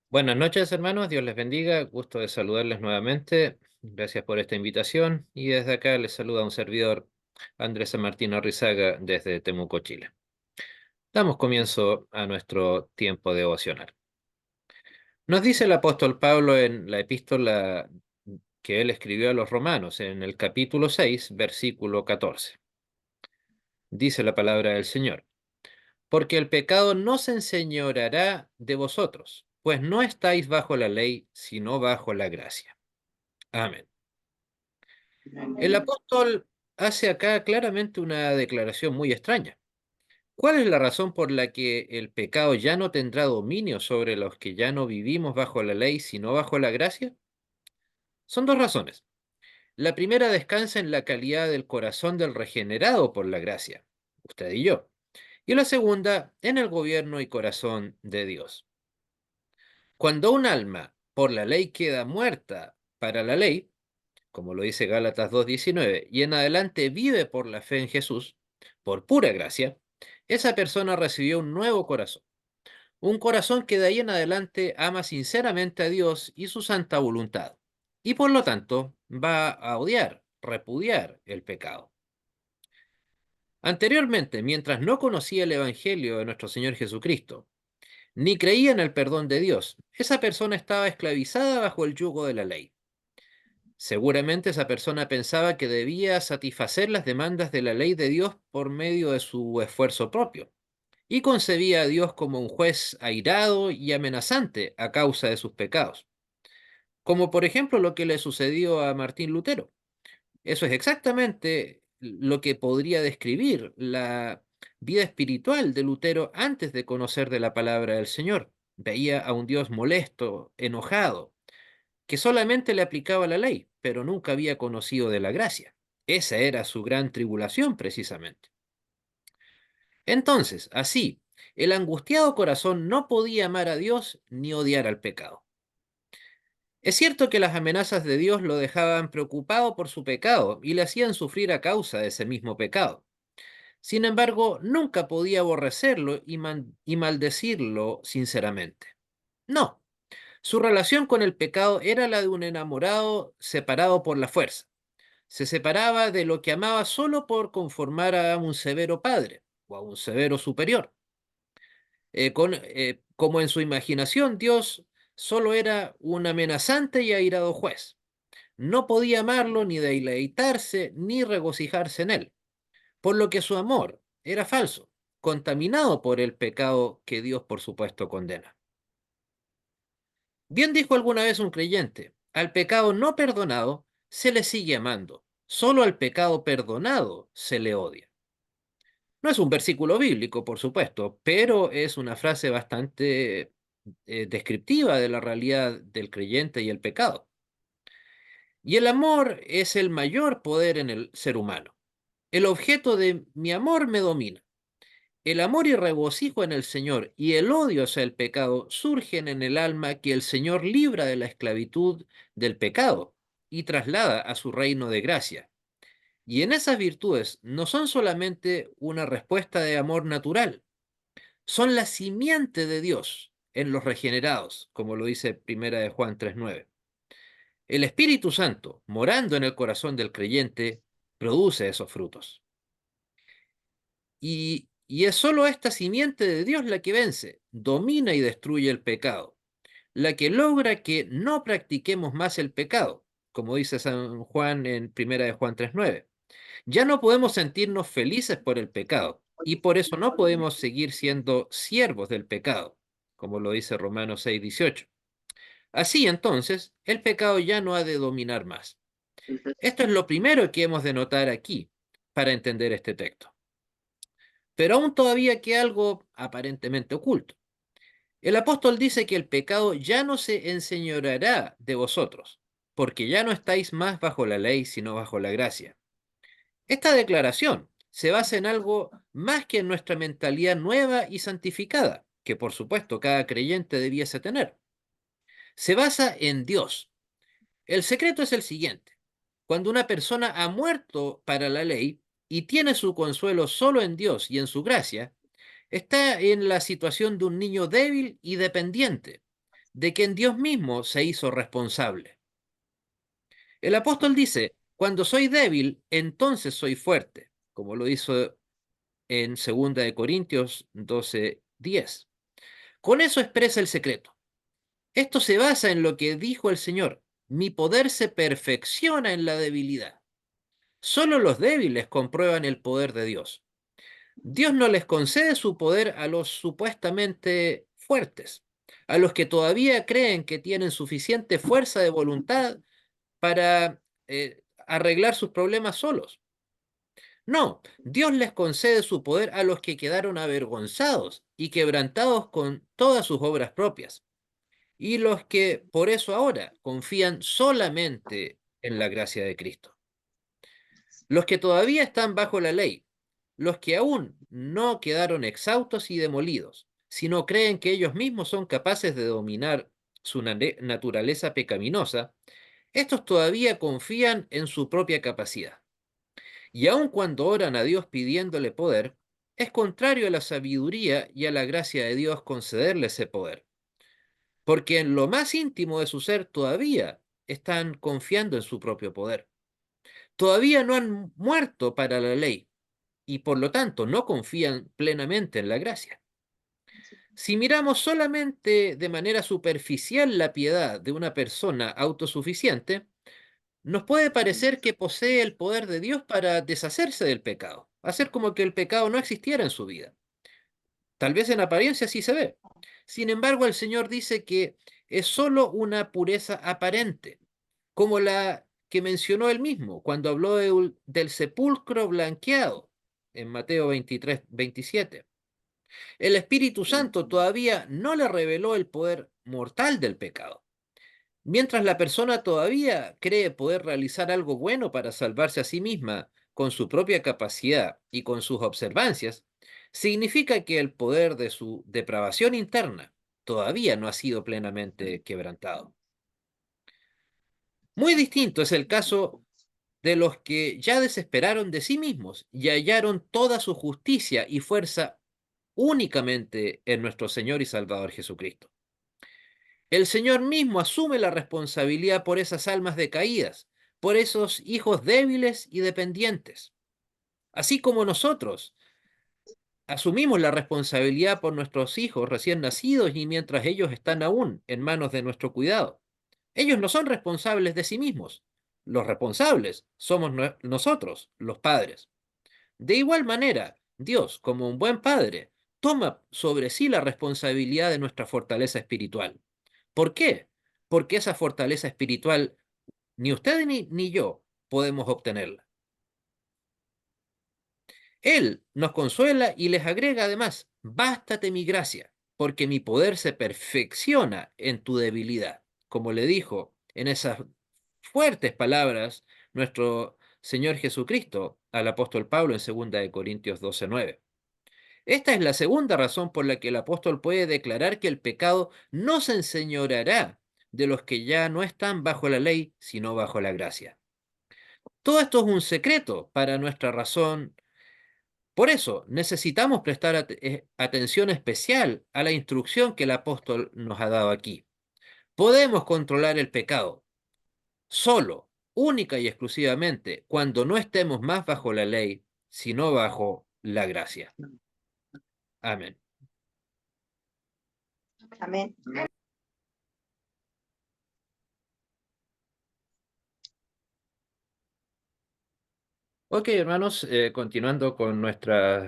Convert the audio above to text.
Buenas noches, hermanos. Dios les bendiga. Gusto de saludarles nuevamente. Gracias por esta invitación. Y desde acá les saluda un servidor, Andrés San Martín Arrizaga, desde Temuco, Chile. Damos comienzo a nuestro tiempo devocional. Nos dice el apóstol Pablo en la epístola que él escribió a los romanos, en el capítulo 6, versículo 14. Dice la palabra del Señor: porque el pecado no se enseñoreará de vosotros, pues no estáis bajo la ley, sino bajo la gracia. Amén. El Amén. apóstol hace acá claramente una declaración muy extraña. ¿Cuál es la razón por la que el pecado ya no tendrá dominio sobre los que ya no vivimos bajo la ley, sino bajo la gracia? Son dos razones. La primera descansa en la calidad del corazón del regenerado por la gracia, usted y yo. Y la segunda, en el gobierno y corazón de Dios. Cuando un alma por la ley queda muerta para la ley, como lo dice Gálatas 2:19, y en adelante vive por la fe en Jesús, por pura gracia, esa persona recibió un nuevo corazón. Un corazón que de ahí en adelante ama sinceramente a Dios y su santa voluntad. Y por lo tanto va a odiar, repudiar el pecado. Anteriormente, mientras no conocía el Evangelio de nuestro Señor Jesucristo, ni creía en el perdón de Dios, esa persona estaba esclavizada bajo el yugo de la ley. Seguramente esa persona pensaba que debía satisfacer las demandas de la ley de Dios por medio de su esfuerzo propio, y concebía a Dios como un juez airado y amenazante a causa de sus pecados, como por ejemplo lo que le sucedió a Martín Lutero. Eso es exactamente lo que podría describir la vida espiritual de Lutero antes de conocer de la palabra del Señor. Veía a un Dios molesto, enojado, que solamente le aplicaba la ley, pero nunca había conocido de la gracia. Esa era su gran tribulación, precisamente. Entonces, así, el angustiado corazón no podía amar a Dios ni odiar al pecado. Es cierto que las amenazas de Dios lo dejaban preocupado por su pecado y le hacían sufrir a causa de ese mismo pecado. Sin embargo, nunca podía aborrecerlo y maldecirlo sinceramente. No, su relación con el pecado era la de un enamorado separado por la fuerza. Se separaba de lo que amaba solo por conformar a un severo padre o a un severo superior. Como en su imaginación, Dios solo era un amenazante y airado juez. No podía amarlo, ni deleitarse, ni regocijarse en él, por lo que su amor era falso, contaminado por el pecado que Dios, por supuesto, condena. Bien dijo alguna vez un creyente: al pecado no perdonado se le sigue amando, solo al pecado perdonado se le odia. No es un versículo bíblico, por supuesto, pero es una frase bastante descriptiva de la realidad del creyente y el pecado. Y el amor es el mayor poder en el ser humano. El objeto de mi amor me domina. El amor y regocijo en el Señor y el odio hacia el pecado surgen en el alma que el Señor libra de la esclavitud del pecado y traslada a su reino de gracia. Y en esas virtudes no son solamente una respuesta de amor natural, son la simiente de Dios en los regenerados, como lo dice Primera de Juan 3:9. El Espíritu Santo, morando en el corazón del creyente, produce esos frutos. Y es solo esta simiente de Dios la que vence, domina y destruye el pecado, la que logra que no practiquemos más el pecado, como dice San Juan en Primera de Juan 3:9. Ya no podemos sentirnos felices por el pecado, y por eso no podemos seguir siendo siervos del pecado, como lo dice Romanos 6:18. Así entonces, el pecado ya no ha de dominar más. Esto es lo primero que hemos de notar aquí para entender este texto. Pero aún todavía queda algo aparentemente oculto. El apóstol dice que el pecado ya no se enseñoreará de vosotros, porque ya no estáis más bajo la ley, sino bajo la gracia. Esta declaración se basa en algo más que en nuestra mentalidad nueva y santificada, que por supuesto cada creyente debiese tener. Se basa en Dios. El secreto es el siguiente: cuando una persona ha muerto para la ley y tiene su consuelo solo en Dios y en su gracia, está en la situación de un niño débil y dependiente, de quien Dios mismo se hizo responsable. El apóstol dice, cuando soy débil, entonces soy fuerte, como lo hizo en 2 Corintios 12:10. Con eso expresa el secreto. Esto se basa en lo que dijo el Señor: mi poder se perfecciona en la debilidad. Solo los débiles comprueban el poder de Dios. Dios no les concede su poder a los supuestamente fuertes, a los que todavía creen que tienen suficiente fuerza de voluntad para arreglar sus problemas solos. No, Dios les concede su poder a los que quedaron avergonzados y quebrantados con todas sus obras propias, y los que por eso ahora confían solamente en la gracia de Cristo. Los que todavía están bajo la ley, los que aún no quedaron exhaustos y demolidos, sino creen que ellos mismos son capaces de dominar su naturaleza pecaminosa, estos todavía confían en su propia capacidad. Y aun cuando oran a Dios pidiéndole poder, es contrario a la sabiduría y a la gracia de Dios concederle ese poder, porque en lo más íntimo de su ser todavía están confiando en su propio poder. Todavía no han muerto para la ley y por lo tanto no confían plenamente en la gracia. Si miramos solamente de manera superficial la piedad de una persona autosuficiente, nos puede parecer que posee el poder de Dios para deshacerse del pecado, hacer como que el pecado no existiera en su vida. Tal vez en apariencia sí se ve. Sin embargo, el Señor dice que es solo una pureza aparente, como la que mencionó él mismo cuando habló del sepulcro blanqueado en Mateo 23:27. El Espíritu Santo todavía no le reveló el poder mortal del pecado. Mientras la persona todavía cree poder realizar algo bueno para salvarse a sí misma con su propia capacidad y con sus observancias, significa que el poder de su depravación interna todavía no ha sido plenamente quebrantado. Muy distinto es el caso de los que ya desesperaron de sí mismos y hallaron toda su justicia y fuerza únicamente en nuestro Señor y Salvador Jesucristo. El Señor mismo asume la responsabilidad por esas almas decaídas, por esos hijos débiles y dependientes. Así como nosotros asumimos la responsabilidad por nuestros hijos recién nacidos y mientras ellos están aún en manos de nuestro cuidado. Ellos no son responsables de sí mismos. Los responsables somos nosotros, los padres. De igual manera, Dios, como un buen padre, toma sobre sí la responsabilidad de nuestra fortaleza espiritual. ¿Por qué? Porque esa fortaleza espiritual ni usted ni yo podemos obtenerla. Él nos consuela y les agrega además: bástate mi gracia, porque mi poder se perfecciona en tu debilidad. Como le dijo en esas fuertes palabras nuestro Señor Jesucristo al apóstol Pablo en 2 Corintios 12:9. Esta es la segunda razón por la que el apóstol puede declarar que el pecado no se enseñoreará de los que ya no están bajo la ley, sino bajo la gracia. Todo esto es un secreto para nuestra razón. Por eso necesitamos prestar atención especial a la instrucción que el apóstol nos ha dado aquí. Podemos controlar el pecado solo, única y exclusivamente, cuando no estemos más bajo la ley, sino bajo la gracia. Amén. Amén. Ok, hermanos, continuando con nuestra